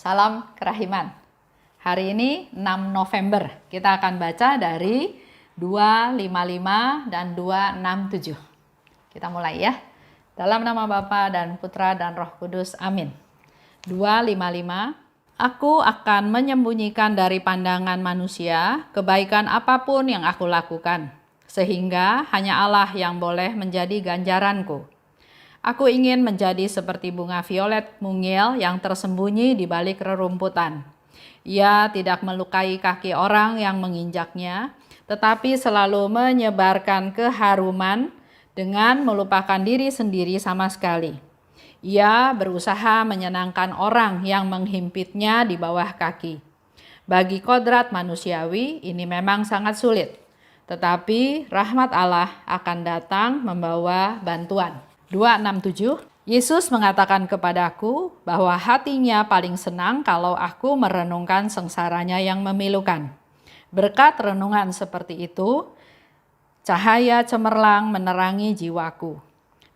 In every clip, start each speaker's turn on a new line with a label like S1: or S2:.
S1: Salam kerahiman. Hari ini 6 November. Kita akan baca dari 255 dan 267. Kita mulai ya. Dalam nama Bapa dan Putra dan Roh Kudus. Amin. 255. Aku akan menyembunyikan dari pandangan manusia kebaikan apapun yang aku lakukan, sehingga hanya Allah yang boleh menjadi ganjaranku. Aku ingin menjadi seperti bunga violet mungil yang tersembunyi di balik rerumputan. Ia tidak melukai kaki orang yang menginjaknya, tetapi selalu menyebarkan keharuman dengan melupakan diri sendiri sama sekali. Ia berusaha menyenangkan orang yang menghimpitnya di bawah kaki. Bagi kodrat manusiawi ini memang sangat sulit, tetapi rahmat Allah akan datang membawa bantuan. 267. Yesus mengatakan kepadaku bahwa hatinya paling senang kalau aku merenungkan sengsaranya yang memilukan. Berkat renungan seperti itu, cahaya cemerlang menerangi jiwaku.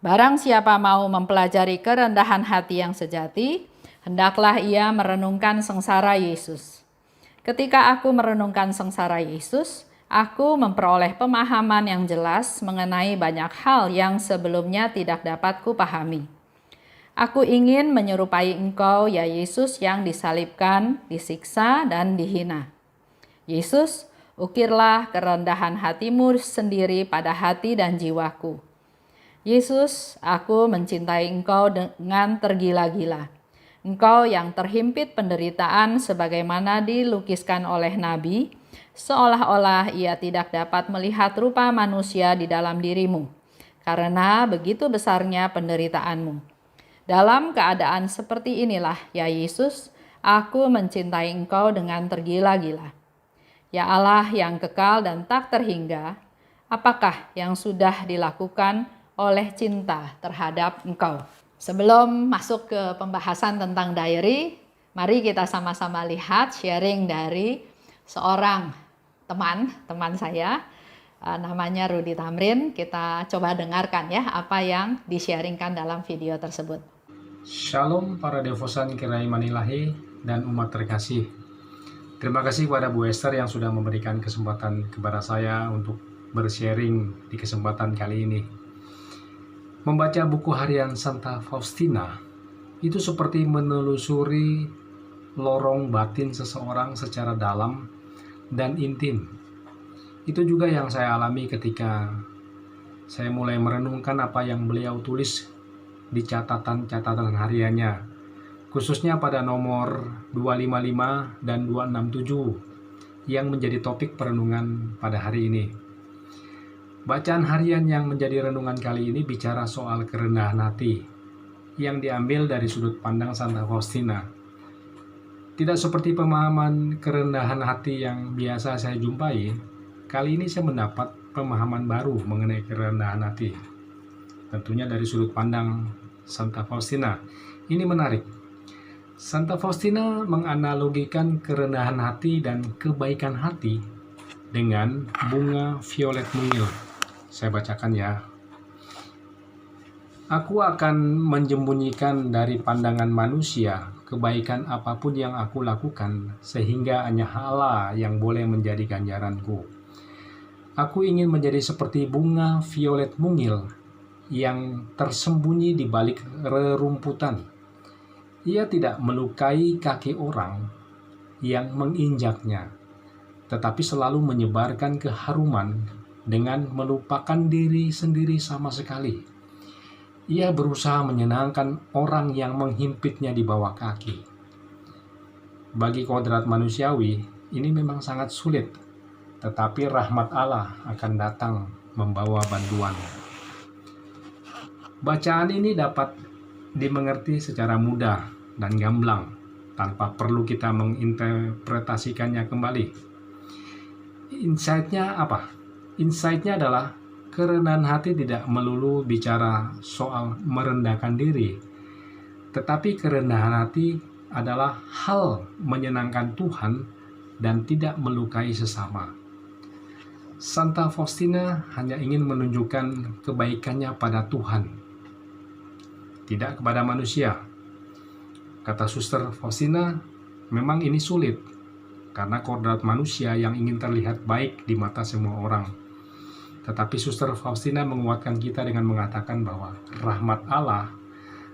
S1: Barang siapa mau mempelajari kerendahan hati yang sejati, hendaklah ia merenungkan sengsara Yesus. Ketika aku merenungkan sengsara Yesus, aku memperoleh pemahaman yang jelas mengenai banyak hal yang sebelumnya tidak dapat kupahami. Aku ingin menyerupai Engkau, ya Yesus, yang disalibkan, disiksa, dan dihina. Yesus, ukirlah kerendahan hatimu sendiri pada hati dan jiwaku. Yesus, aku mencintai Engkau dengan tergila-gila. Engkau yang terhimpit penderitaan sebagaimana dilukiskan oleh Nabi, seolah-olah ia tidak dapat melihat rupa manusia di dalam dirimu, karena begitu besarnya penderitaanmu. Dalam keadaan seperti inilah, ya Yesus, aku mencintai Engkau dengan tergila-gila. Ya Allah yang kekal dan tak terhingga, apakah yang sudah dilakukan oleh cinta terhadap Engkau? Sebelum masuk ke pembahasan tentang diary, mari kita sama-sama lihat sharing dari seorang teman saya, namanya Rudy Tamrin. Kita coba dengarkan ya apa yang di-sharingkan dalam video tersebut.
S2: Shalom para devosan kerahiman ilahi dan umat terkasih. Terima kasih kepada Bu Esther yang sudah memberikan kesempatan kepada saya untuk bersharing di kesempatan kali ini. Membaca buku harian Santa Faustina itu seperti menelusuri lorong batin seseorang secara dalam dan intim. Itu juga yang saya alami ketika saya mulai merenungkan apa yang beliau tulis di catatan-catatan hariannya, khususnya pada nomor 255 dan 267 yang menjadi topik perenungan pada hari ini. Bacaan harian yang menjadi renungan kali ini bicara soal kerendahan hati yang diambil dari sudut pandang Santa Faustina. Tidak seperti pemahaman kerendahan hati yang biasa saya jumpai, kali ini saya mendapat pemahaman baru mengenai kerendahan hati. Tentunya dari sudut pandang Santa Faustina. Ini menarik. Santa Faustina menganalogikan kerendahan hati dan kebaikan hati dengan bunga violet mungil. Saya bacakan ya. Aku akan menyembunyikan dari pandangan manusia kebaikan apapun yang aku lakukan, sehingga hanya Allah yang boleh menjadi ganjaranku. Aku ingin menjadi seperti bunga violet mungil yang tersembunyi di balik rerumputan. Ia tidak melukai kaki orang yang menginjaknya, tetapi selalu menyebarkan keharuman dengan melupakan diri sendiri sama sekali. Ia berusaha menyenangkan orang yang menghimpitnya di bawah kaki. Bagi kodrat manusiawi, ini memang sangat sulit, tetapi rahmat Allah akan datang membawa bantuan. Bacaan ini dapat dimengerti secara mudah dan gamblang, tanpa perlu kita menginterpretasikannya kembali. Insight-nya apa? Insight-nya adalah kerendahan hati tidak melulu bicara soal merendahkan diri, tetapi kerendahan hati adalah hal menyenangkan Tuhan dan tidak melukai sesama. Santa Faustina hanya ingin menunjukkan kebaikannya pada Tuhan, tidak kepada manusia. Kata Suster Faustina, Memang ini sulit, karena kodrat manusia yang ingin terlihat baik di mata semua orang. Tetapi Suster Faustina menguatkan kita dengan mengatakan bahwa rahmat Allah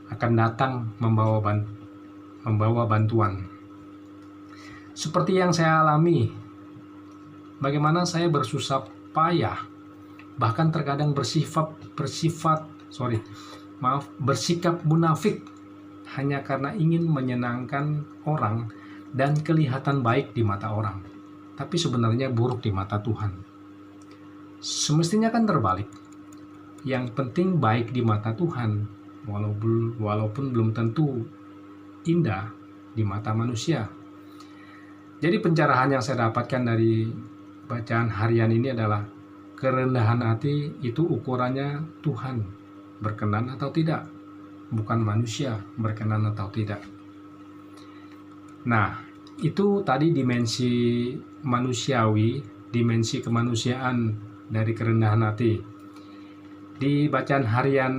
S2: akan datang membawa bantuan. Seperti yang saya alami, bagaimana saya bersusah payah, bahkan terkadang bersikap munafik hanya karena ingin menyenangkan orang dan kelihatan baik di mata orang, tapi sebenarnya buruk di mata Tuhan. Semestinya kan terbalik. Yang penting baik di mata Tuhan, walaupun belum tentu indah di mata manusia. Jadi pencerahan yang saya dapatkan dari bacaan harian ini adalah kerendahan hati itu ukurannya Tuhan berkenan atau tidak, bukan manusia berkenan atau tidak. Nah, itu tadi dimensi manusiawi, dimensi kemanusiaan dari kerendahan hati. Di bacaan harian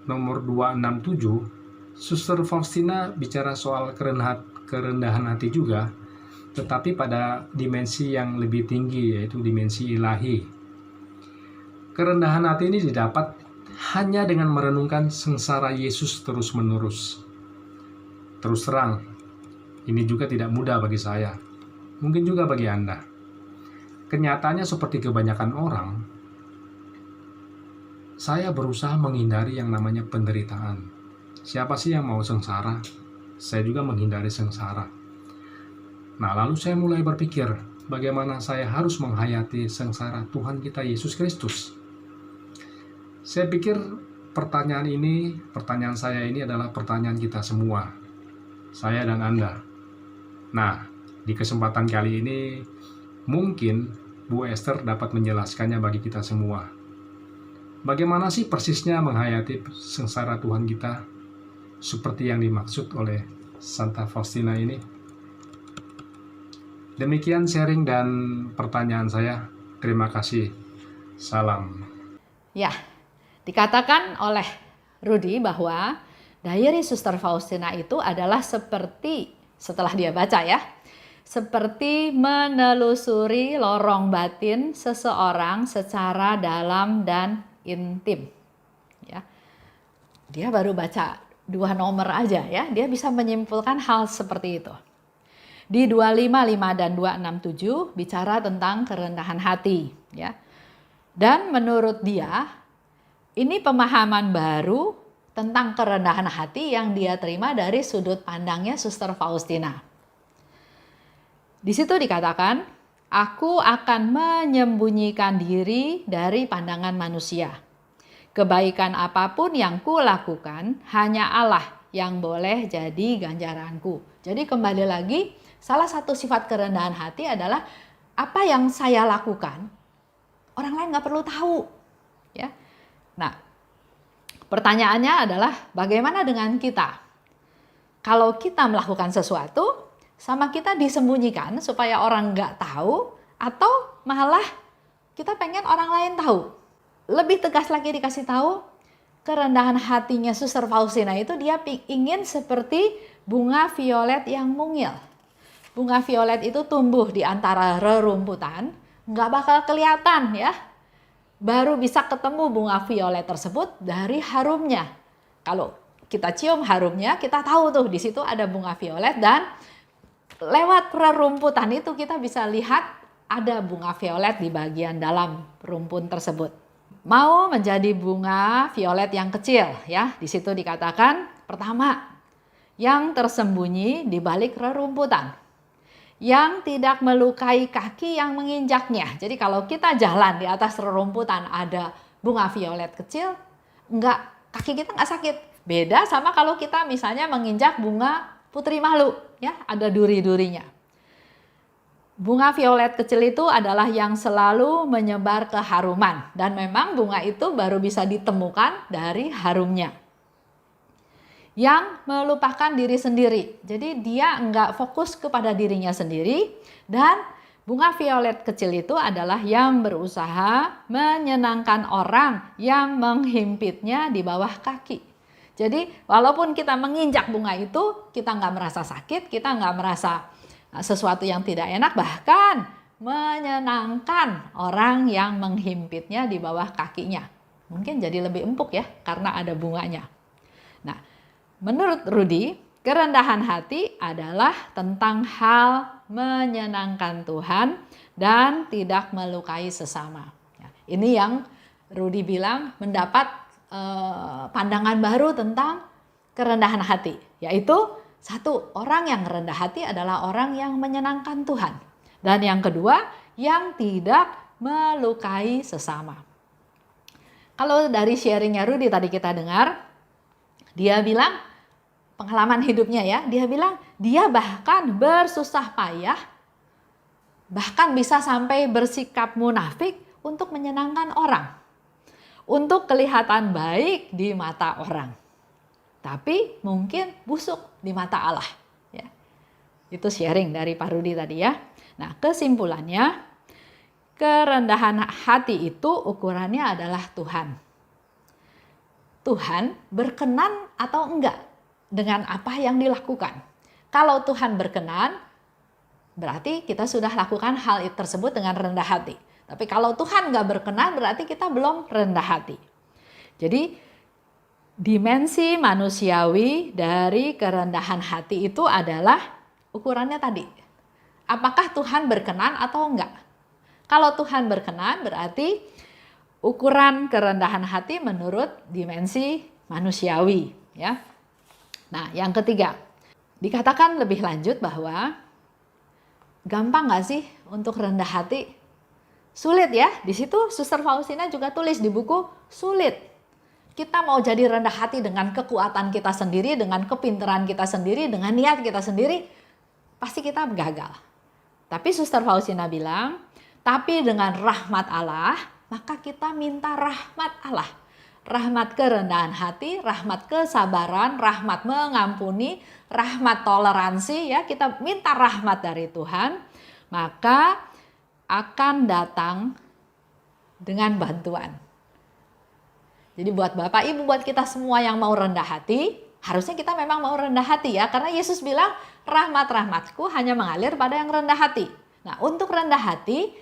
S2: nomor 267, Suster Faustina bicara soal kerendahan hati juga, tetapi pada dimensi yang lebih tinggi, yaitu dimensi ilahi. Kerendahan hati ini didapat hanya dengan merenungkan sengsara Yesus terus-menerus. Terus terang, ini juga tidak mudah bagi saya, mungkin juga bagi Anda. Kenyataannya seperti kebanyakan orang, saya berusaha menghindari yang namanya penderitaan. Siapa sih yang mau sengsara? Saya juga menghindari sengsara. Nah, lalu saya mulai berpikir, bagaimana saya harus menghayati sengsara Tuhan kita Yesus Kristus. Saya pikir pertanyaan saya ini adalah pertanyaan kita semua, saya dan Anda. Nah, di kesempatan kali ini, mungkin Bu Esther dapat menjelaskannya bagi kita semua. Bagaimana sih persisnya menghayati sengsara Tuhan kita, seperti yang dimaksud oleh Santa Faustina ini? Demikian sharing dan pertanyaan saya. Terima kasih. Salam.
S1: Ya, dikatakan oleh Rudy bahwa diary Suster Faustina itu adalah seperti, setelah dia baca ya, seperti menelusuri lorong batin seseorang secara dalam dan intim. Ya, dia baru baca 2 nomor aja ya, dia bisa menyimpulkan hal seperti itu. Di 255 dan 267 bicara tentang kerendahan hati ya. Dan menurut dia ini pemahaman baru tentang kerendahan hati yang dia terima dari sudut pandangnya Suster Faustina. Di situ dikatakan, aku akan menyembunyikan diri dari pandangan manusia. Kebaikan apapun yang kulakukan, hanya Allah yang boleh jadi ganjaranku. Jadi kembali lagi, salah satu sifat kerendahan hati adalah apa yang saya lakukan, orang lain nggak perlu tahu. Ya. Nah, pertanyaannya adalah bagaimana dengan kita? Kalau kita melakukan sesuatu, sama kita disembunyikan supaya orang nggak tahu, atau malah kita pengen orang lain tahu. Lebih tegas lagi dikasih tahu, kerendahan hatinya Suster Faustina itu dia ingin seperti bunga violet yang mungil. Bunga violet itu tumbuh di antara rerumputan, nggak bakal kelihatan ya. Baru bisa ketemu bunga violet tersebut dari harumnya. Kalau kita cium harumnya, kita tahu tuh di situ ada bunga violet, dan lewat rerumputan itu kita bisa lihat ada bunga violet di bagian dalam rumpun tersebut. Mau menjadi bunga violet yang kecil ya, di situ dikatakan pertama, yang tersembunyi di balik rerumputan, yang tidak melukai kaki yang menginjaknya. Jadi kalau kita jalan di atas rerumputan ada bunga violet kecil, kaki kita nggak sakit. Beda sama kalau kita misalnya menginjak bunga putri malu, ya ada duri-durinya. Bunga violet kecil itu adalah yang selalu menyebar keharuman, dan memang bunga itu baru bisa ditemukan dari harumnya. Yang melupakan diri sendiri, jadi dia nggak fokus kepada dirinya sendiri, dan bunga violet kecil itu adalah yang berusaha menyenangkan orang yang menghimpitnya di bawah kaki. Jadi walaupun kita menginjak bunga itu, kita nggak merasa sakit, kita nggak merasa sesuatu yang tidak enak, bahkan menyenangkan orang yang menghimpitnya di bawah kakinya. Mungkin jadi lebih empuk ya, karena ada bunganya. Nah, menurut Rudy, kerendahan hati adalah tentang hal menyenangkan Tuhan dan tidak melukai sesama. Ini yang Rudy bilang mendapat pandangan baru tentang kerendahan hati, yaitu satu, orang yang rendah hati adalah orang yang menyenangkan Tuhan, dan yang kedua, yang tidak melukai sesama. Kalau dari sharingnya Rudy tadi kita dengar, dia bilang pengalaman hidupnya ya, dia bilang dia bahkan bersusah payah, bahkan bisa sampai bersikap munafik untuk menyenangkan orang, untuk kelihatan baik di mata orang, tapi mungkin busuk di mata Allah. Ya. Itu sharing dari Pak Rudy tadi ya. Nah, kesimpulannya, kerendahan hati itu ukurannya adalah Tuhan. Tuhan berkenan atau enggak dengan apa yang dilakukan. Kalau Tuhan berkenan, berarti kita sudah lakukan hal tersebut dengan rendah hati. Tapi kalau Tuhan nggak berkenan, berarti kita belum rendah hati. Jadi dimensi manusiawi dari kerendahan hati itu adalah ukurannya tadi. Apakah Tuhan berkenan atau enggak? Kalau Tuhan berkenan, berarti ukuran kerendahan hati menurut dimensi manusiawi. Ya. Nah, yang ketiga, dikatakan lebih lanjut bahwa gampang nggak sih untuk rendah hati? Sulit ya, di situ Suster Faustina juga tulis di buku, sulit. Kita mau jadi rendah hati dengan kekuatan kita sendiri, dengan kepintaran kita sendiri, dengan niat kita sendiri, pasti kita gagal. Tapi Suster Faustina bilang, tapi dengan rahmat Allah, maka kita minta rahmat Allah. Rahmat kerendahan hati, rahmat kesabaran, rahmat mengampuni, rahmat toleransi, ya kita minta rahmat dari Tuhan, maka akan datang dengan bantuan. Jadi buat Bapak Ibu, buat kita semua yang mau rendah hati, harusnya kita memang mau rendah hati ya, karena Yesus bilang rahmat-rahmatku hanya mengalir pada yang rendah hati. Nah, untuk rendah hati,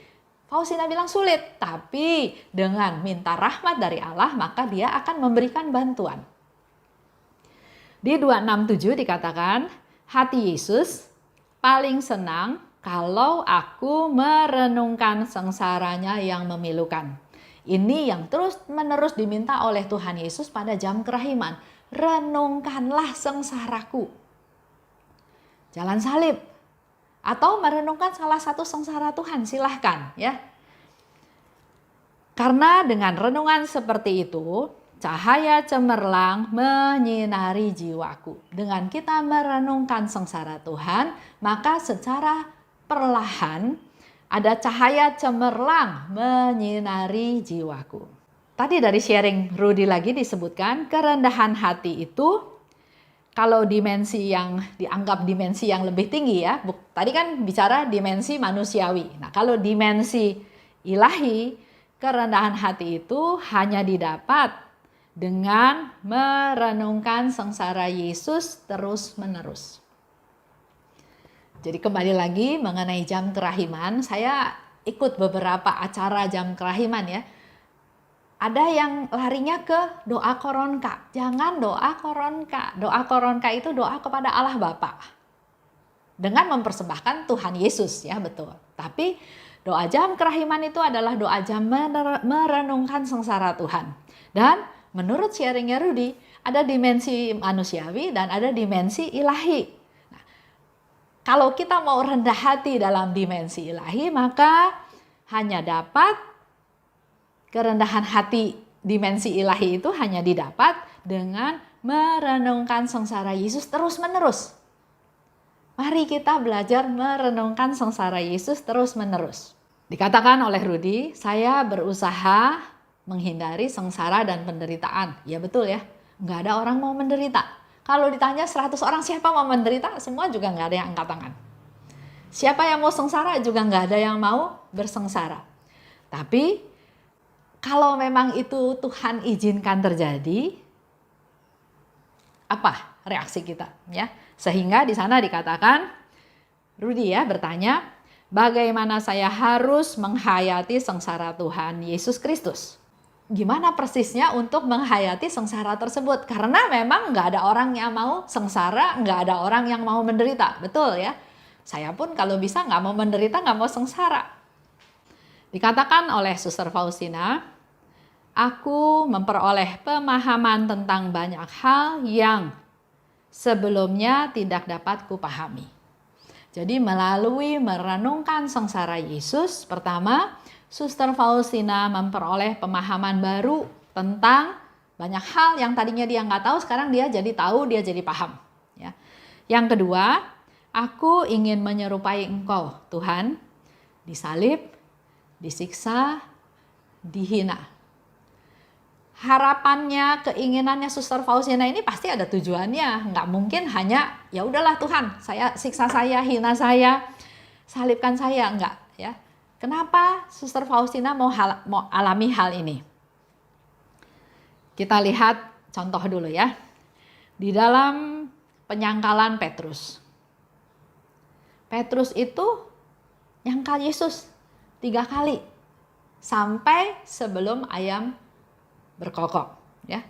S1: Faustina bilang sulit, tapi dengan minta rahmat dari Allah, maka dia akan memberikan bantuan. Di 267 dikatakan, hati Yesus paling senang kalau aku merenungkan sengsaranya yang memilukan. Ini yang terus-menerus diminta oleh Tuhan Yesus pada jam kerahiman. Renungkanlah sengsaraku. Jalan salib. Atau merenungkan salah satu sengsara Tuhan, silahkan ya. Karena dengan renungan seperti itu, cahaya cemerlang menyinari jiwaku. Dengan kita merenungkan sengsara Tuhan, maka secara perlahan ada cahaya cemerlang menyinari jiwaku. Tadi dari sharing Rudy lagi disebutkan kerendahan hati itu kalau dimensi yang dianggap dimensi yang lebih tinggi ya. Tadi kan bicara dimensi manusiawi. Nah, kalau dimensi ilahi, kerendahan hati itu hanya didapat dengan merenungkan sengsara Yesus terus-menerus. Jadi kembali lagi mengenai jam kerahiman, saya ikut beberapa acara jam kerahiman ya. Ada yang larinya ke doa koronka. Jangan doa koronka. Doa koronka itu doa kepada Allah Bapa. Dengan mempersembahkan Tuhan Yesus ya, betul. Tapi doa jam kerahiman itu adalah doa jam merenungkan sengsara Tuhan. Dan menurut sharingnya Rudy, ada dimensi manusiawi dan ada dimensi ilahi. Kalau kita mau rendah hati dalam dimensi ilahi, maka hanya dapat kerendahan hati dimensi ilahi itu hanya didapat dengan merenungkan sengsara Yesus terus-menerus. Mari kita belajar merenungkan sengsara Yesus terus-menerus. Dikatakan oleh Rudy, saya berusaha menghindari sengsara dan penderitaan. Ya betul ya, nggak ada orang mau menderita. Kalau ditanya 100 orang siapa mau menderita, semua juga nggak ada yang angkat tangan. Siapa yang mau sengsara juga nggak ada yang mau bersengsara. Tapi kalau memang itu Tuhan izinkan terjadi, apa reaksi kita, ya. Sehingga di sana dikatakan, Rudy ya bertanya, bagaimana saya harus menghayati sengsara Tuhan Yesus Kristus? Gimana persisnya untuk menghayati sengsara tersebut? Karena memang nggak ada orang yang mau sengsara, nggak ada orang yang mau menderita, betul ya? Saya pun kalau bisa nggak mau menderita, nggak mau sengsara. Dikatakan oleh Suster Faustina, aku memperoleh pemahaman tentang banyak hal yang sebelumnya tidak dapat kupahami. Jadi melalui merenungkan sengsara Yesus, pertama, Suster Faustina memperoleh pemahaman baru tentang banyak hal yang tadinya dia nggak tahu, sekarang dia jadi tahu, dia jadi paham. Ya. Yang kedua, aku ingin menyerupai Engkau, Tuhan, disalib, disiksa, dihina. Harapannya, keinginannya Suster Faustina ini pasti ada tujuannya. Nggak mungkin hanya ya udahlah Tuhan, saya siksa saya, hina saya, salibkan saya, enggak ya. Kenapa Suster Faustina mau alami hal ini? Kita lihat contoh dulu ya. Di dalam penyangkalan Petrus. Petrus itu nyangkal Yesus 3 kali sampai sebelum ayam berkokok, ya.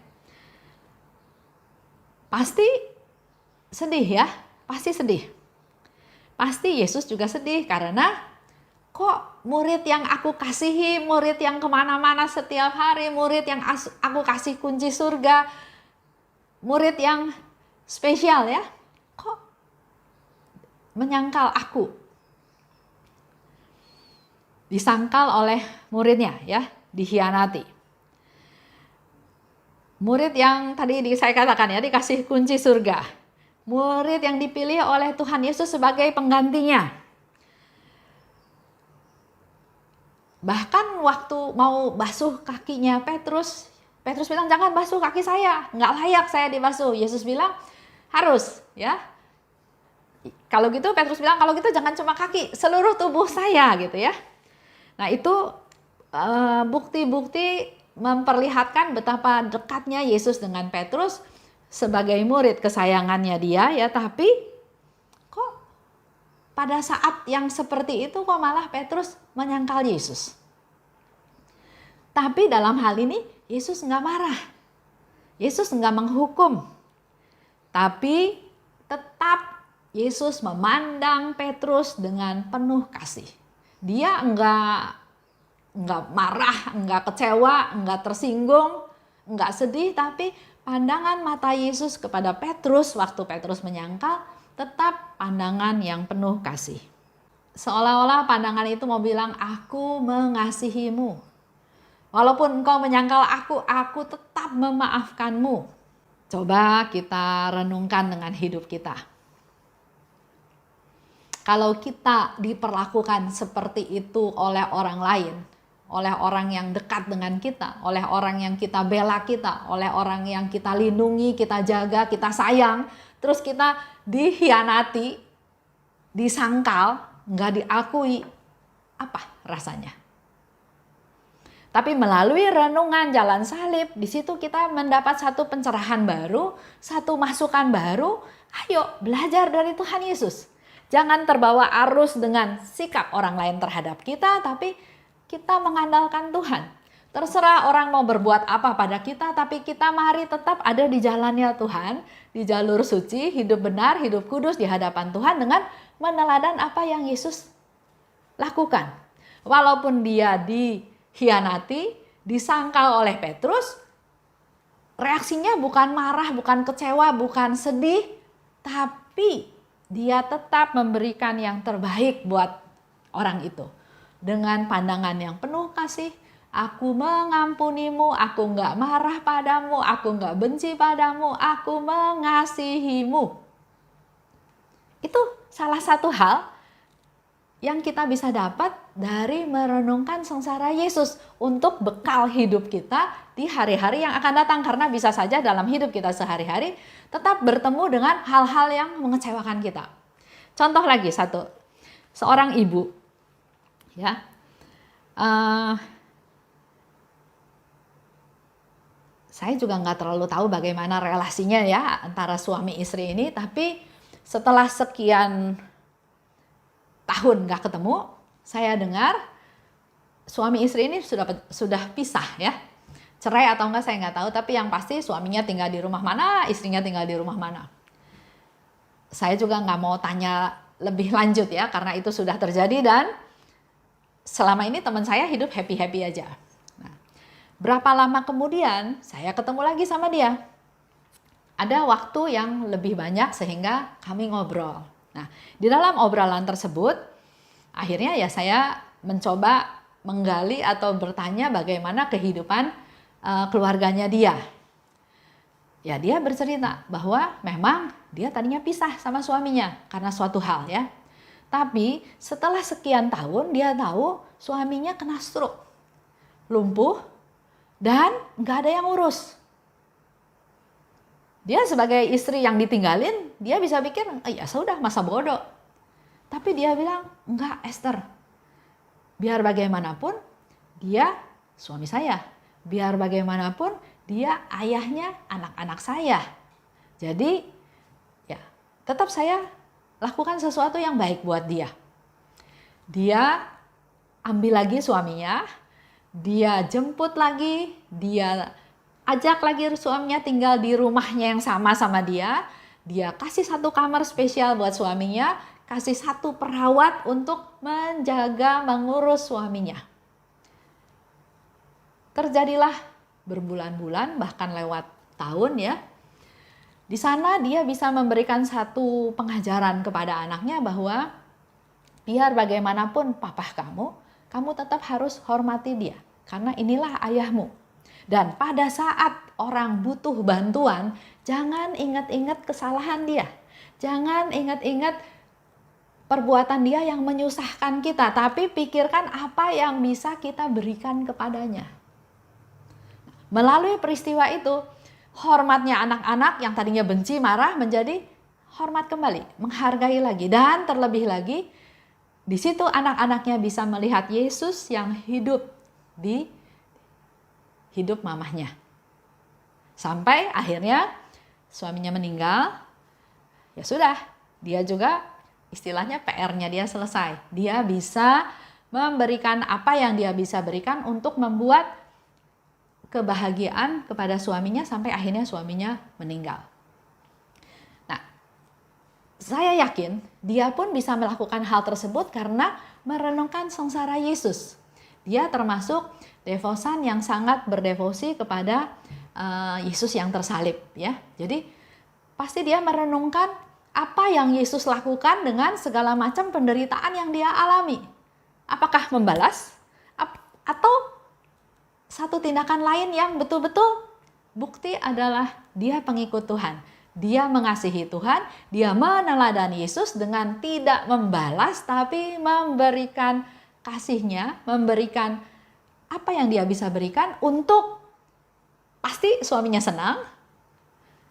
S1: Pasti sedih ya, pasti sedih. Pasti Yesus juga sedih karena kok murid yang aku kasihi, murid yang kemana-mana setiap hari, murid yang aku kasih kunci surga, murid yang spesial ya, kok menyangkal aku. Disangkal oleh muridnya ya, dikhianati. Murid yang tadi saya katakan ya, dikasih kunci surga. Murid yang dipilih oleh Tuhan Yesus sebagai penggantinya. Bahkan waktu mau basuh kakinya Petrus bilang jangan basuh kaki saya, nggak layak saya dibasuh. Yesus bilang harus ya. Kalau gitu Petrus bilang kalau gitu jangan cuma kaki, seluruh tubuh saya gitu ya. Nah itu bukti-bukti memperlihatkan betapa dekatnya Yesus dengan Petrus sebagai murid kesayangannya dia ya, tapi kok pada saat yang seperti itu kok malah Petrus menyangkal Yesus. Tapi dalam hal ini Yesus nggak marah, Yesus nggak menghukum, tapi tetap Yesus memandang Petrus dengan penuh kasih. Dia nggak marah, nggak kecewa, nggak tersinggung, nggak sedih, tapi pandangan mata Yesus kepada Petrus waktu Petrus menyangkal tetap pandangan yang penuh kasih. Seolah-olah pandangan itu mau bilang, aku mengasihimu. Walaupun engkau menyangkal aku tetap memaafkanmu. Coba kita renungkan dengan hidup kita. Kalau kita diperlakukan seperti itu oleh orang lain, oleh orang yang dekat dengan kita, oleh orang yang kita bela kita, oleh orang yang kita lindungi, kita jaga, kita sayang, terus kita dikhianati, disangkal, nggak diakui, apa rasanya? Tapi melalui renungan jalan salib, di situ kita mendapat satu pencerahan baru, satu masukan baru. Ayo belajar dari Tuhan Yesus. Jangan terbawa arus dengan sikap orang lain terhadap kita, tapi kita mengandalkan Tuhan. Terserah orang mau berbuat apa pada kita, tapi kita mari tetap ada di jalannya Tuhan, di jalur suci, hidup benar, hidup kudus di hadapan Tuhan dengan meneladan apa yang Yesus lakukan. Walaupun dia dikhianati, disangkal oleh Petrus, reaksinya bukan marah, bukan kecewa, bukan sedih, tapi dia tetap memberikan yang terbaik buat orang itu. Dengan pandangan yang penuh kasih, aku mengampunimu, aku nggak marah padamu, aku nggak benci padamu, aku mengasihimu. Itu salah satu hal yang kita bisa dapat dari merenungkan sengsara Yesus untuk bekal hidup kita di hari-hari yang akan datang. Karena bisa saja dalam hidup kita sehari-hari tetap bertemu dengan hal-hal yang mengecewakan kita. Contoh lagi satu, seorang ibu. Saya juga nggak terlalu tahu bagaimana relasinya ya antara suami istri ini, tapi setelah sekian tahun nggak ketemu, saya dengar suami istri ini sudah pisah ya. Cerai atau enggak saya nggak tahu, tapi yang pasti suaminya tinggal di rumah mana, istrinya tinggal di rumah mana. Saya juga nggak mau tanya lebih lanjut ya, karena itu sudah terjadi dan selama ini teman saya hidup happy-happy aja. Nah, berapa lama kemudian saya ketemu lagi sama dia. Ada waktu yang lebih banyak sehingga kami ngobrol. Nah, di dalam obrolan tersebut, akhirnya ya saya mencoba menggali atau bertanya bagaimana kehidupan keluarganya dia. Ya, dia bercerita bahwa memang dia tadinya pisah sama suaminya karena suatu hal ya. Tapi setelah sekian tahun dia tahu suaminya kena stroke, lumpuh, dan nggak ada yang urus. Dia sebagai istri yang ditinggalin, dia bisa pikir, ya sudah masa bodoh. Tapi dia bilang, enggak Esther, biar bagaimanapun dia suami saya. Biar bagaimanapun dia ayahnya anak-anak saya. Jadi ya tetap saya lakukan sesuatu yang baik buat dia. Dia ambil lagi suaminya, dia jemput lagi, dia ajak lagi suaminya tinggal di rumahnya yang sama dia. Dia kasih satu kamar spesial buat suaminya, kasih satu perawat untuk menjaga, mengurus suaminya. Terjadilah berbulan-bulan bahkan lewat tahun ya. Di sana dia bisa memberikan satu pengajaran kepada anaknya bahwa biar bagaimanapun papa kamu tetap harus hormati dia karena inilah ayahmu. Dan pada saat orang butuh bantuan, jangan ingat-ingat kesalahan dia. Jangan ingat-ingat perbuatan dia yang menyusahkan kita, tapi pikirkan apa yang bisa kita berikan kepadanya. Melalui peristiwa itu, hormatnya anak-anak yang tadinya benci, marah menjadi hormat kembali, menghargai lagi. Dan terlebih lagi, di situ anak-anaknya bisa melihat Yesus yang hidup di hidup mamahnya. Sampai akhirnya suaminya meninggal, ya sudah, dia juga istilahnya PR-nya dia selesai. Dia bisa memberikan apa yang dia bisa berikan untuk membuat kebahagiaan kepada suaminya sampai akhirnya suaminya meninggal. Nah, saya yakin dia pun bisa melakukan hal tersebut karena merenungkan sengsara Yesus. Dia termasuk devosan yang sangat berdevosi kepada Yesus yang tersalib ya. Jadi pasti dia merenungkan apa yang Yesus lakukan dengan segala macam penderitaan yang dia alami. Apakah membalas atau satu tindakan lain yang betul-betul bukti adalah dia pengikut Tuhan. Dia mengasihi Tuhan, dia meneladani Yesus dengan tidak membalas tapi memberikan kasihnya, memberikan apa yang dia bisa berikan untuk pasti suaminya senang.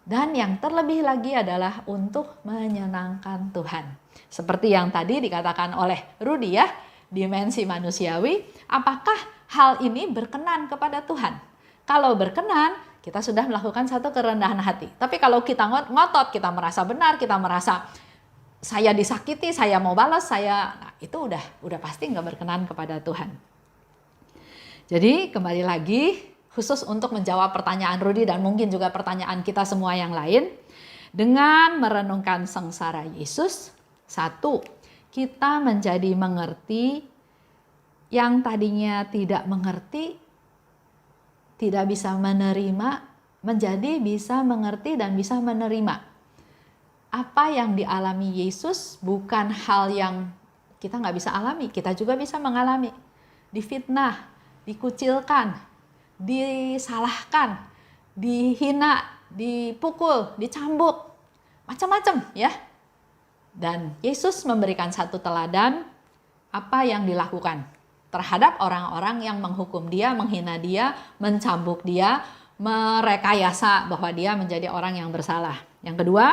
S1: Dan yang terlebih lagi adalah untuk menyenangkan Tuhan. Seperti yang tadi dikatakan oleh Rudy ya, dimensi manusiawi, apakah hal ini berkenan kepada Tuhan? Kalau berkenan, kita sudah melakukan satu kerendahan hati. Tapi kalau kita ngotot, kita merasa benar, kita merasa saya disakiti, saya mau balas, nah itu udah pasti nggak berkenan kepada Tuhan. Jadi kembali lagi, khusus untuk menjawab pertanyaan Rudy dan mungkin juga pertanyaan kita semua yang lain, dengan merenungkan sengsara Yesus, satu, kita menjadi mengerti yang tadinya tidak mengerti, tidak bisa menerima, menjadi bisa mengerti dan bisa menerima. Apa yang dialami Yesus bukan hal yang kita nggak bisa alami, kita juga bisa mengalami. Difitnah, dikucilkan, disalahkan, dihina, dipukul, dicambuk, macam-macam ya. Dan Yesus memberikan satu teladan apa yang dilakukan terhadap orang-orang yang menghukum dia, menghina dia, mencambuk dia, merekayasa bahwa dia menjadi orang yang bersalah. Yang kedua,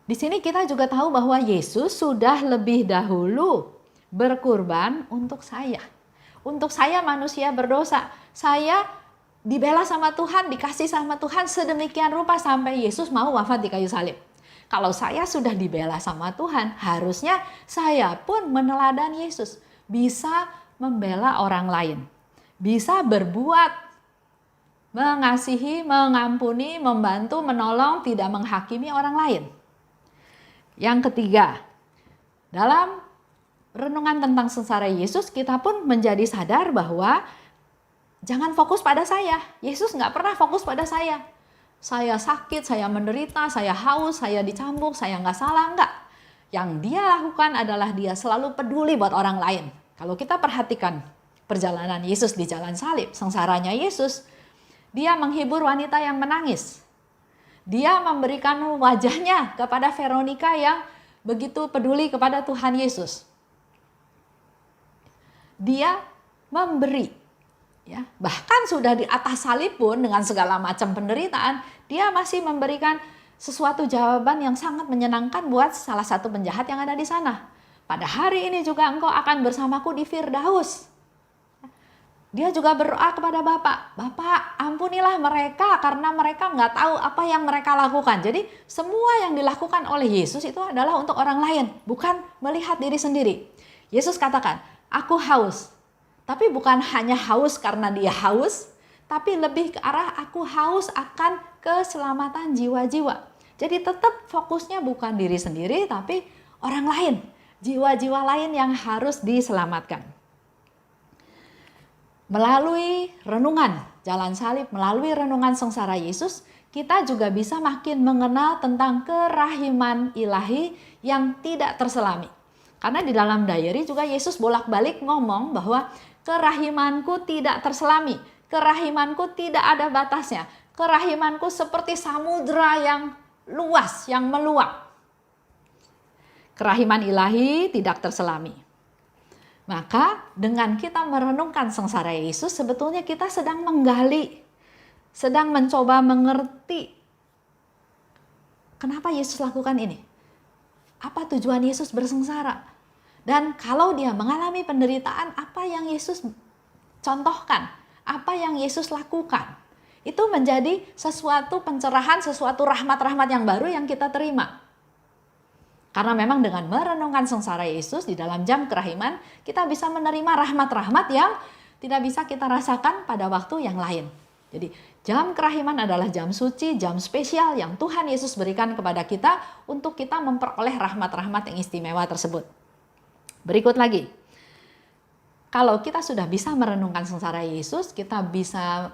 S1: di sini kita juga tahu bahwa Yesus sudah lebih dahulu berkurban untuk saya. Untuk saya manusia berdosa. Saya dibela sama Tuhan, dikasih sama Tuhan sedemikian rupa sampai Yesus mau wafat di kayu salib. Kalau saya sudah dibela sama Tuhan, harusnya saya pun meneladani Yesus. Bisa membela orang lain. Bisa berbuat, mengasihi, mengampuni, membantu, menolong, tidak menghakimi orang lain. Yang ketiga, dalam renungan tentang sengsara Yesus, kita pun menjadi sadar bahwa jangan fokus pada saya. Yesus nggak pernah fokus pada saya. Saya sakit, saya menderita, saya haus, saya dicambuk, saya nggak salah, enggak. Yang dia lakukan adalah dia selalu peduli buat orang lain. Kalau kita perhatikan perjalanan Yesus di jalan salib, sengsaranya Yesus, dia menghibur wanita yang menangis. Dia memberikan wajahnya kepada Veronica yang begitu peduli kepada Tuhan Yesus. Dia memberi. Ya, bahkan sudah di atas salib pun dengan segala macam penderitaan, dia masih memberikan sesuatu jawaban yang sangat menyenangkan buat salah satu penjahat yang ada di sana. Pada hari ini juga engkau akan bersamaku di Firdaus. Dia juga berdoa kepada Bapa, Bapa ampunilah mereka karena mereka nggak tahu apa yang mereka lakukan. Jadi semua yang dilakukan oleh Yesus itu adalah untuk orang lain, bukan melihat diri sendiri. Yesus katakan, aku haus. Tapi bukan hanya haus karena dia haus, tapi lebih ke arah aku haus akan keselamatan jiwa-jiwa. Jadi tetap fokusnya bukan diri sendiri, tapi orang lain, jiwa-jiwa lain yang harus diselamatkan. Melalui renungan jalan salib, melalui renungan sengsara Yesus, kita juga bisa makin mengenal tentang kerahiman ilahi yang tidak terselami. Karena di dalam diary juga Yesus bolak-balik ngomong bahwa kerahimanku tidak terselami, kerahimanku tidak ada batasnya, kerahimanku seperti samudra yang luas, yang meluap. Kerahiman ilahi tidak terselami. Maka dengan kita merenungkan sengsara Yesus, sebetulnya kita sedang menggali, sedang mencoba mengerti kenapa Yesus lakukan ini. Apa tujuan Yesus bersengsara? Dan kalau dia mengalami penderitaan, apa yang Yesus contohkan? Apa yang Yesus lakukan? Itu menjadi sesuatu pencerahan, sesuatu rahmat-rahmat yang baru yang kita terima. Karena memang dengan merenungkan sengsara Yesus di dalam jam kerahiman, kita bisa menerima rahmat-rahmat yang tidak bisa kita rasakan pada waktu yang lain. Jadi jam kerahiman adalah jam suci, jam spesial yang Tuhan Yesus berikan kepada kita untuk kita memperoleh rahmat-rahmat yang istimewa tersebut. Berikut lagi, kalau kita sudah bisa merenungkan sengsara Yesus, kita bisa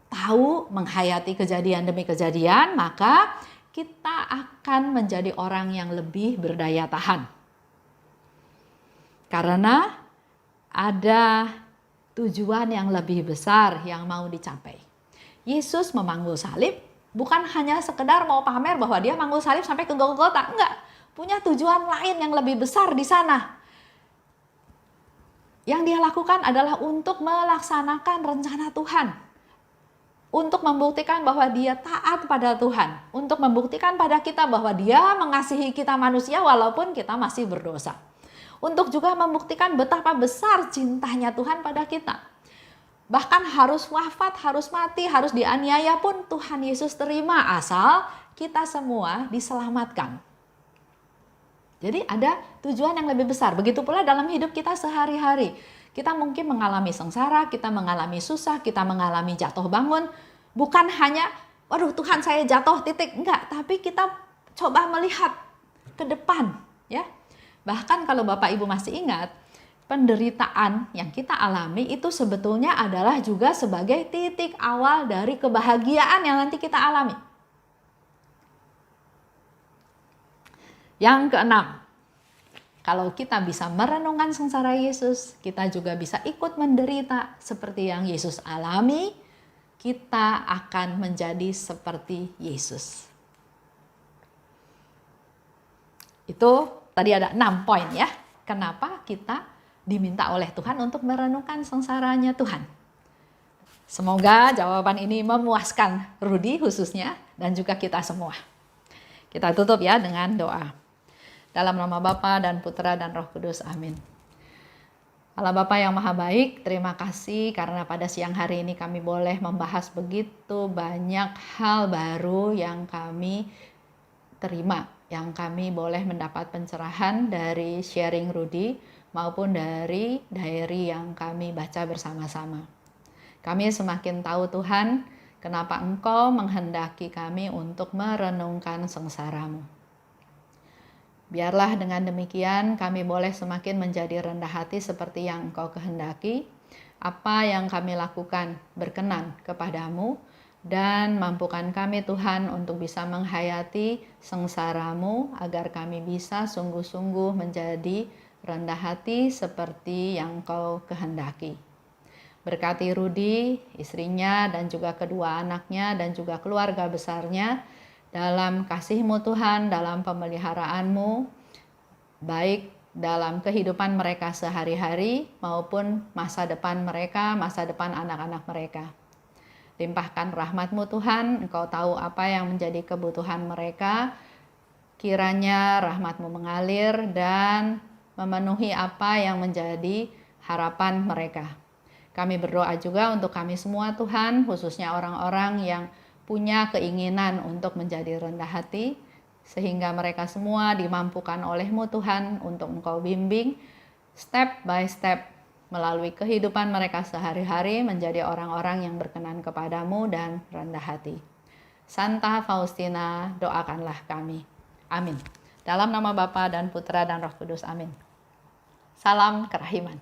S1: tahu menghayati kejadian demi kejadian, maka kita akan menjadi orang yang lebih berdaya tahan. Karena ada tujuan yang lebih besar yang mau dicapai. Yesus memanggul salib bukan hanya sekedar mau pamer bahwa dia manggul salib sampai ke Golgota, enggak. Punya tujuan lain yang lebih besar di sana. Yang dia lakukan adalah untuk melaksanakan rencana Tuhan. Untuk membuktikan bahwa dia taat pada Tuhan. Untuk membuktikan pada kita bahwa dia mengasihi kita manusia walaupun kita masih berdosa. Untuk juga membuktikan betapa besar cintanya Tuhan pada kita. Bahkan harus wafat, harus mati, harus dianiaya pun Tuhan Yesus terima asal kita semua diselamatkan. Jadi ada tujuan yang lebih besar. Begitu pula dalam hidup kita sehari-hari. Kita mungkin mengalami sengsara, kita mengalami susah, kita mengalami jatuh bangun. Bukan hanya, waduh Tuhan saya jatuh titik. Enggak, tapi kita coba melihat ke depan. Ya. Bahkan kalau Bapak Ibu masih ingat, penderitaan yang kita alami itu sebetulnya adalah juga sebagai titik awal dari kebahagiaan yang nanti kita alami. Yang keenam, kalau kita bisa merenungkan sengsara Yesus, kita juga bisa ikut menderita seperti yang Yesus alami, kita akan menjadi seperti Yesus. Itu tadi ada 6 poin ya. Kenapa kita diminta oleh Tuhan untuk merenungkan sengsaranya Tuhan. Semoga jawaban ini memuaskan Rudy khususnya dan juga kita semua. Kita tutup ya dengan doa. Dalam nama Bapa dan Putra dan Roh Kudus, amin. Allah Bapa yang Maha Baik, terima kasih karena pada siang hari ini kami boleh membahas begitu banyak hal baru yang kami terima, yang kami boleh mendapat pencerahan dari sharing Rudy maupun dari diary yang kami baca bersama-sama. Kami semakin tahu Tuhan, kenapa Engkau menghendaki kami untuk merenungkan sengsara-Mu. Biarlah dengan demikian kami boleh semakin menjadi rendah hati seperti yang Engkau kehendaki. Apa yang kami lakukan berkenan kepadamu, dan mampukan kami Tuhan untuk bisa menghayati sengsara-Mu agar kami bisa sungguh-sungguh menjadi rendah hati seperti yang Engkau kehendaki. Berkati Rudy, istrinya, dan juga kedua anaknya, dan juga keluarga besarnya, dalam kasih-Mu Tuhan, dalam pemeliharaan-Mu, baik dalam kehidupan mereka sehari-hari maupun masa depan mereka, masa depan anak-anak mereka. Limpahkan rahmat-Mu Tuhan, Engkau tahu apa yang menjadi kebutuhan mereka, kiranya rahmat-Mu mengalir dan memenuhi apa yang menjadi harapan mereka. Kami berdoa juga untuk kami semua Tuhan, khususnya orang-orang yang punya keinginan untuk menjadi rendah hati, sehingga mereka semua dimampukan oleh-Mu Tuhan untuk Engkau bimbing step by step melalui kehidupan mereka sehari-hari menjadi orang-orang yang berkenan kepadamu dan rendah hati. Santa Faustina, doakanlah kami. Amin. Dalam nama Bapa dan Putra dan Roh Kudus. Amin. Salam kerahiman.